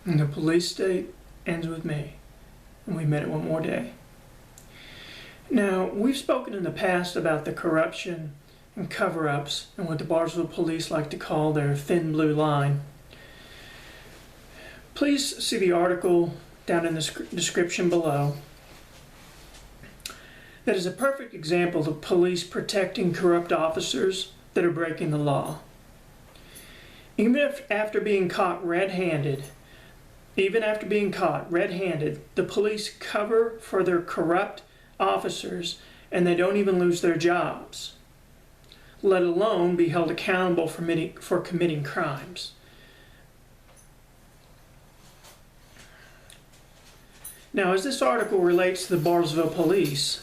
And the police state ends with me. And we made it one more day. Now, we've spoken in the past about the corruption and cover-ups and what the Bartlesville police like to call their thin blue line. Please see the article down in the description below. That is a perfect example of police protecting corrupt officers that are breaking the law. Even after being caught red-handed, the police cover for their corrupt officers and they don't even lose their jobs, let alone be held accountable for committing crimes. Now, as this article relates to the Bartlesville police,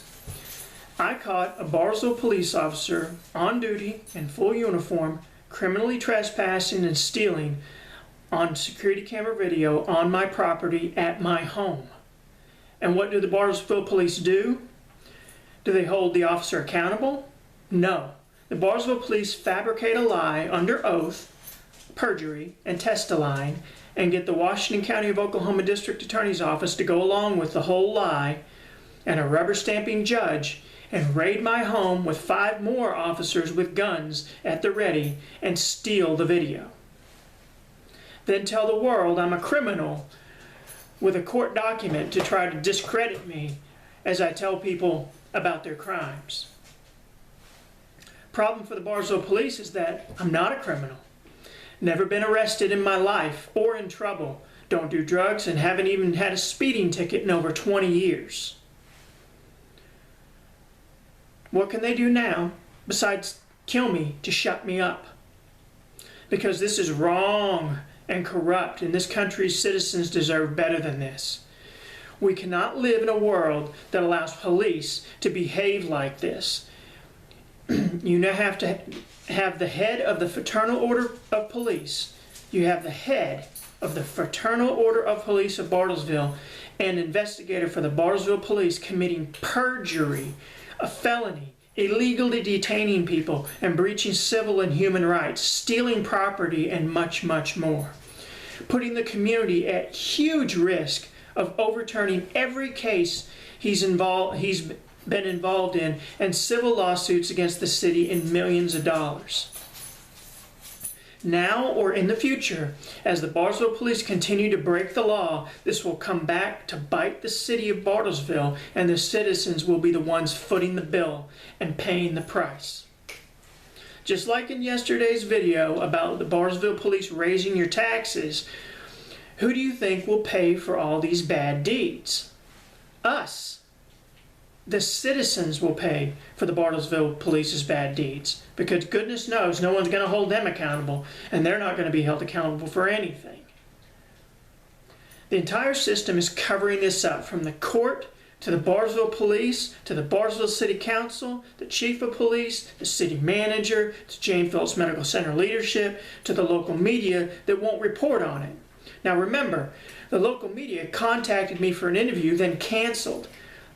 I caught a Bartlesville police officer on duty in full uniform criminally trespassing and stealing on security camera video on my property at my home. And what do the Bartlesville police do? Do they hold the officer accountable? No. The Bartlesville police fabricate a lie under oath, perjury, and test-a-line, and get the Washington County of Oklahoma District Attorney's Office to go along with the whole lie and a rubber-stamping judge and raid my home with 5 more officers with guns at the ready and steal the video. Then tell the world I'm a criminal with a court document to try to discredit me as I tell people about their crimes. Problem for the Bartlesville police is that I'm not a criminal. Never been arrested in my life or in trouble. Don't do drugs and haven't even had a speeding ticket in over 20 years. What can they do now besides kill me to shut me up? Because this is wrong and corrupt, and this country's citizens deserve better than this. We cannot live in a world that allows police to behave like this. You now have to have the head of the Fraternal Order of Police. You have the head of the Fraternal Order of Police of Bartlesville, an investigator for the Bartlesville police committing perjury, a felony, illegally detaining people and breaching civil and human rights, stealing property, and much, much more. Putting the community at huge risk of overturning every case he's been involved in and civil lawsuits against the city in millions of dollars. Now or in the future, as the Bartlesville police continue to break the law, this will come back to bite the city of Bartlesville, and the citizens will be the ones footing the bill and paying the price. Just like in yesterday's video about the Bartlesville police raising your taxes, who do you think will pay for all these bad deeds? Us. The citizens will pay for the Bartlesville police's bad deeds, because goodness knows no one's going to hold them accountable, and they're not going to be held accountable for anything. The entire system is covering this up, from the court to the Bartlesville police to the Bartlesville City Council, the chief of police, the city manager, to Jane Phillips Medical Center leadership, to the local media that won't report on it. Now remember, the local media contacted me for an interview, then canceled.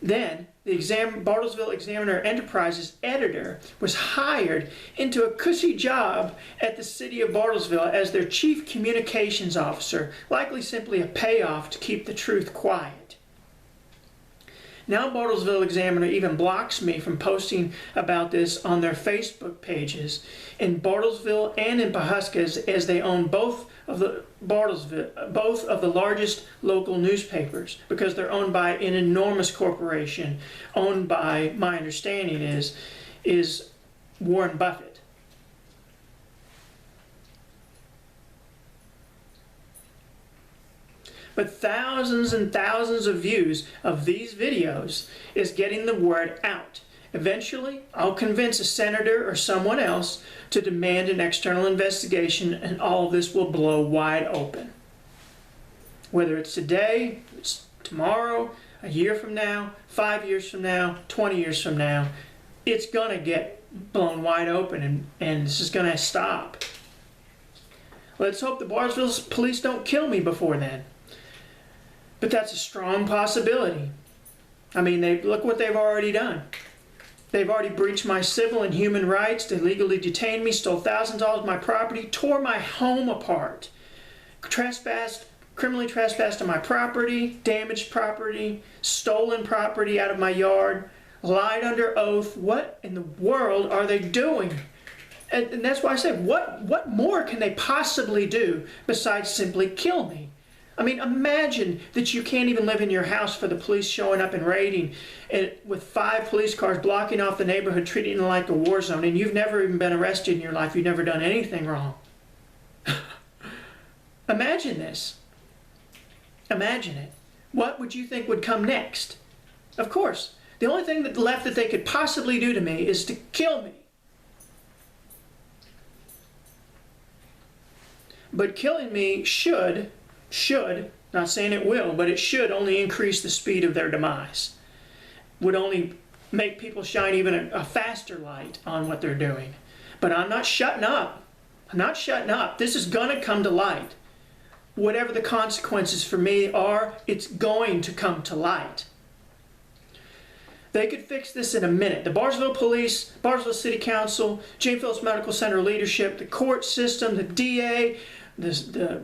Then the Bartlesville Examiner Enterprises editor was hired into a cushy job at the city of Bartlesville as their chief communications officer, likely simply a payoff to keep the truth quiet. Now Bartlesville Examiner even blocks me from posting about this on their Facebook pages in Bartlesville and in Pawhuska, as they own both of the largest local newspapers, because they're owned by an enormous corporation owned by, my understanding is Warren Buffett. But thousands and thousands of views of these videos is getting the word out. Eventually, I'll convince a senator or someone else to demand an external investigation, and all of this will blow wide open. Whether it's today, it's tomorrow, a year from now, 5 years from now, 20 years from now, it's going to get blown wide open, and this is going to stop. Let's hope the Bartlesville police don't kill me before then. But that's a strong possibility. I mean, look what they've already done. They've already breached my civil and human rights. They legally detained me, stole thousands of dollars of my property, tore my home apart, trespassed criminally trespassed on my property, damaged property, stolen property out of my yard, lied under oath. What in the world are they doing? And that's why I said, what more can they possibly do besides simply kill me? I mean, imagine that you can't even live in your house for the police showing up and raiding with 5 police cars blocking off the neighborhood, treating it like a war zone, and you've never even been arrested in your life. You've never done anything wrong. Imagine this. Imagine it. What would you think would come next? Of course, the only thing left that they could possibly do to me is to kill me. But killing me should, not saying it will, but it should only increase the speed of their demise. Would only make people shine even a faster light on what they're doing. But I'm not shutting up. I'm not shutting up. This is going to come to light. Whatever the consequences for me are, it's going to come to light. They could fix this in a minute. The Bartlesville Police, Bartlesville City Council, Jane Phillips Medical Center leadership, the court system, the DA, the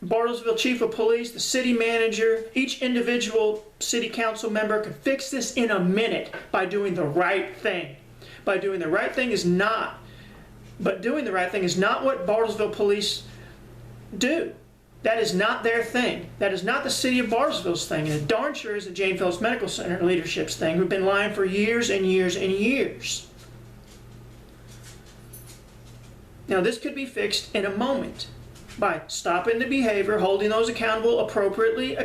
Bartlesville Chief of Police, the city manager, each individual city council member could fix this in a minute by doing the right thing. By doing the right thing is not, but doing the right thing is not what Bartlesville Police do. That is not their thing. That is not the city of Bartlesville's thing. And it darn sure is the Jane Phillips Medical Center leadership's thing, who've been lying for years and years and years. Now this could be fixed in a moment by stopping the behavior, holding those accountable appropriately,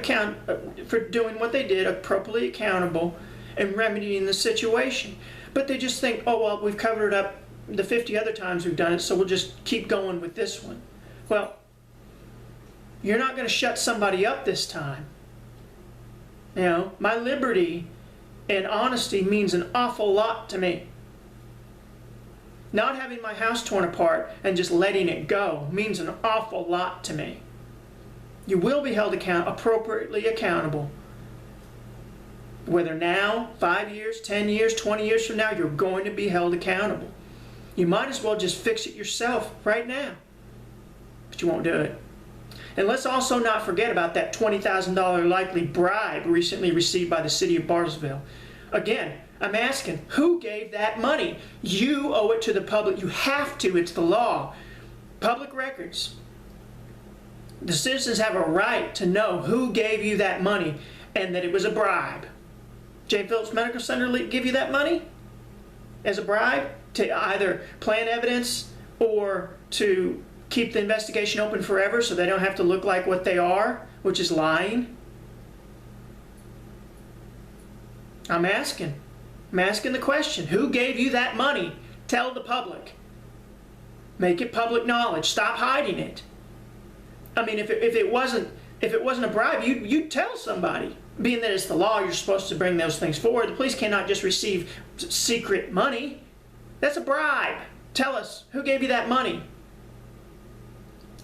for doing what they did, appropriately accountable, and remedying the situation. But they just think, oh well, we've covered it up the 50 other times we've done it, so we'll just keep going with this one. Well, you're not going to shut somebody up this time. You know, my liberty and honesty means an awful lot to me. Not having my house torn apart and just letting it go means an awful lot to me. You will be held appropriately accountable. Whether now, 5 years, 10 years, 20 years from now, you're going to be held accountable. You might as well just fix it yourself right now. But you won't do it. And let's also not forget about that $20,000 likely bribe recently received by the city of Bartlesville. Again, I'm asking, who gave that money? You owe it to the public. You have to. It's the law. Public records. The citizens have a right to know who gave you that money and that it was a bribe. Jane Phillips Medical Center give you that money as a bribe to either plant evidence or to keep the investigation open forever so they don't have to look like what they are, which is lying? I'm asking the question. Who gave you that money? Tell the public. Make it public knowledge. Stop hiding it. I mean, if it wasn't a bribe, you'd tell somebody. Being that it's the law, you're supposed to bring those things forward. The police cannot just receive secret money. That's a bribe. Tell us, who gave you that money?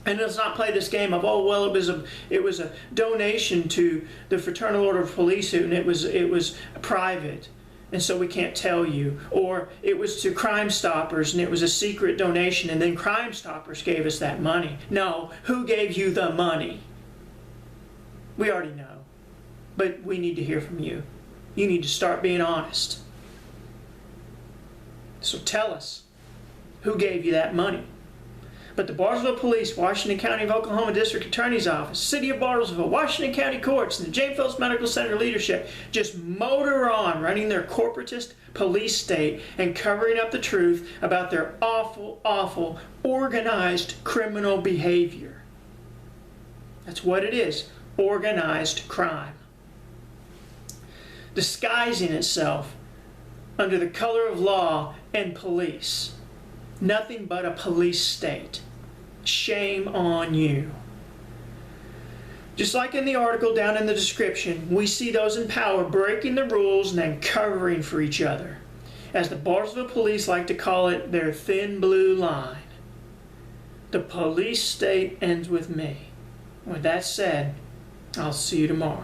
And let's not play this game of, oh well, it was a donation to the Fraternal Order of Police and it was private and so we can't tell you, or it was to Crime Stoppers and it was a secret donation and then Crime Stoppers gave us that money. No, who gave you the money? We already know, but we need to hear from you. You need to start being honest. So tell us, who gave you that money? But the Bartlesville Police, Washington County of Oklahoma District Attorney's Office, City of Bartlesville, Washington County Courts, and the Jane Phillips Medical Center leadership just motor on running their corporatist police state and covering up the truth about their awful, awful, organized criminal behavior. That's what it is, organized crime. Disguising itself under the color of law and police. Nothing but a police state. Shame on you. Just like in the article down in the description, we see those in power breaking the rules and then covering for each other. As the Bartlesville police like to call it, their thin blue line. The police state ends with me. With that said, I'll see you tomorrow.